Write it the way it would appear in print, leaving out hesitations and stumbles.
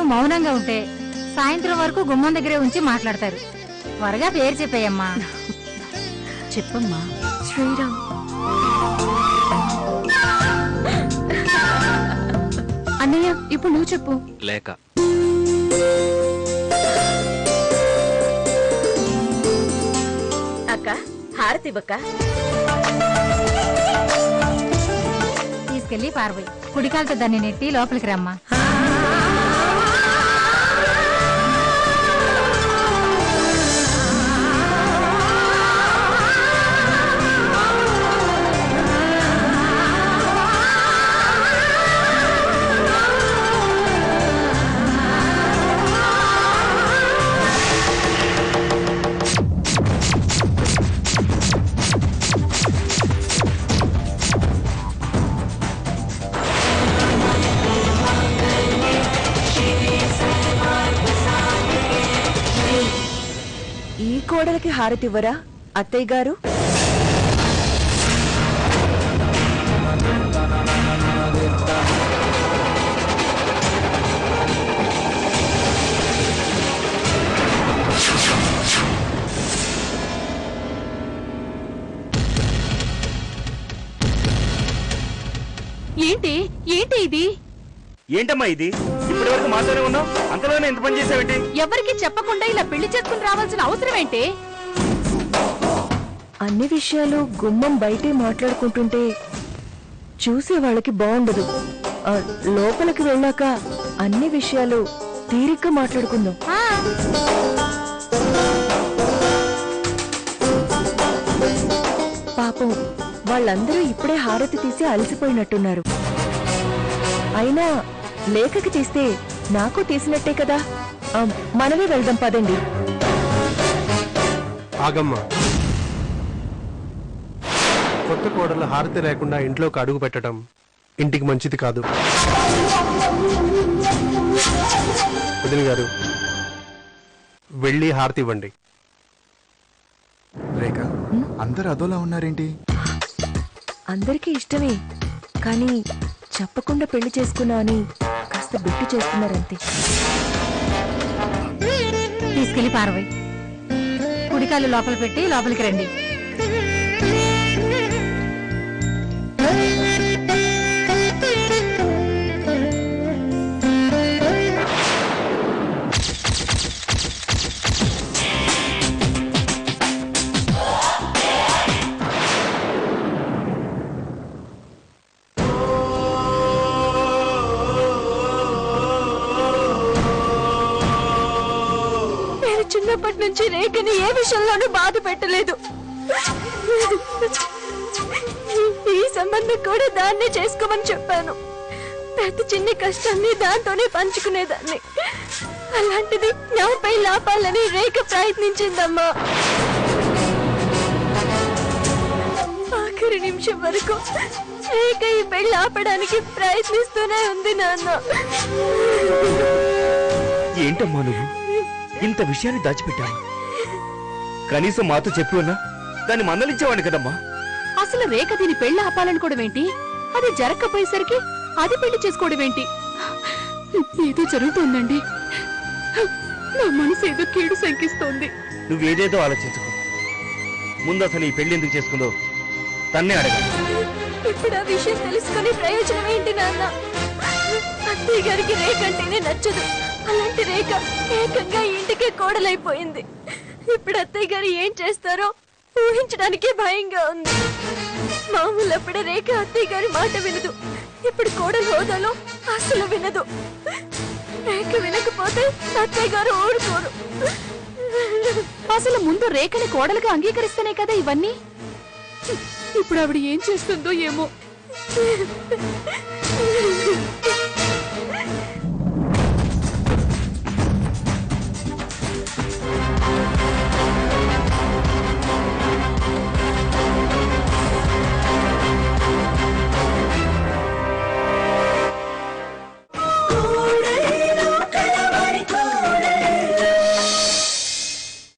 నువ్వు మౌనంగా ఉంటే సాయంత్రం వరకు గుమ్మం దగ్గరే ఉంచి మాట్లాడతారు. త్వరగా పేరు చెప్పేయమ్మా. చెప్పమ్మా. శ్రీరామ్. అన్నయ్య ఇప్పుడు నువ్వు చెప్పు. లేక అక్క హారతి ఇవ్వక్క. తీసుకెళ్లి పారబోయి కుడికాలతో దాన్ని నెట్టి లోపలికి రమ్మా. ఈ కోడలికి హారతి ఇవ్వరా అత్తయ్య గారు? ఏంటి ఏంటి ఇది? ఏంటమ్మా ఇది? ఇప్పటి వరకు మాతోనే ఉన్నావు, అంతలోనే ఎంత పని చేసావేంటి? ఎవరికి చెప్పకుండా ఇలా పెళ్లి చేసుకుని రావాల్సిన అవసరం ఏంటి? అన్ని విషయాలు గుమ్మం బయటే మాట్లాడుకుంటుంటే చూసే వాళ్ళకి బాగుండదు. లోపలికి వెళ్ళాక అన్ని విషయాలు తీరిగ్గా మాట్లాడుకుందాం. పాపం వాళ్ళందరూ ఇప్పుడే హారతి తీసి అలసిపోయినట్టున్నారు. అయినా లేఖకి తీస్తే నాకు తీసినట్టే కదా. మనమే వెళ్దాం పదండి. ఆగమ్మా, కొత్త కోడలు హారతి లేకుండా ఇంట్లోకి అడుగు పెట్టడం ఇంటికి మంచిది కాదు. వదిన గారు వెళ్ళి హారతి ఇవ్వండి. రేఖ, అందరు అదోలా ఉన్నారేంటి? అందరికీ ఇష్టమే, కానీ చెప్పకుండా పెళ్లి చేసుకున్నా అని కాస్త బిట్టు చేస్తున్నారంతే. తీసుకెళ్లి పారబోయి కుడికాలు లోపల పెట్టి లోపలికి రండి. చిన్నప్పటి నుంచి రేఖని ఏ విషయంలోనూ బాధ పెట్టలేదు. ఈ సంబంధం కూడా దాన్నే చేసుకోమని చెప్పాను. ప్రతి చిన్న కష్టాన్ని దాంతోనే పంచుకునేదాన్ని. అలాంటిది నాపై లాపాలని రేఖ ప్రయత్నించిందమ్మా. ఆఖరి నిమిషం వరకు రేఖ ఈ పెళ్లి ఆపడానికి ప్రయత్నిస్తూనే ఉంది నాన్న. ఏంటమ్మా నువ్వు ఇంత విషయాన్ని దాచిపెట్టావు? కనీసం మాతో చెప్పి ఉన్నా దాన్ని మందలించేవాడిని కదమ్మా. అసలు రేఖ దీని పెళ్లి ఆపాలనుకోవడం ఏంటి? అది జరగకపోయేసరికి అది పెళ్లి చేసుకోవడం ఏంటి? ఏదో జరుగుతోందండి. నా మనసు ఏదో కీడు శంకిస్తోంది. నువ్వేదేదో ఆలోచించుకో. ముందు అసలు ఈ పెళ్లి ఎందుకు చేసుకుందో తన్నే అడగాలి. ఇప్పుడు ఆ విషయం తెలుసుకుని ప్రయోజనం ఏంటి నాన్న? అత్తయ్య గారికి రేఖ అంటేనే నచ్చదు. అలాంటి రేఖ ఏకంగా ఇంటికే కోడలైపోయింది. ఇప్పుడు అత్తయ్య గారు ఏం చేస్తారో ఊహించడానికే భయంగా ఉంది. మామూలప్పుడే రేఖ అత్తయ్య గారి మాట వినదు. ఇప్పుడు కోడలు హోదాలో అసలు వినదు. రేఖ వినకపోతే అత్తయ్య గారు ఊరుకోరు. అసలు ముందు రేఖని కోడలుగా అంగీకరిస్తేనే కదా ఇవన్నీ. ఇప్పుడు ఆవిడ ఏం చేస్తుందో ఏమో.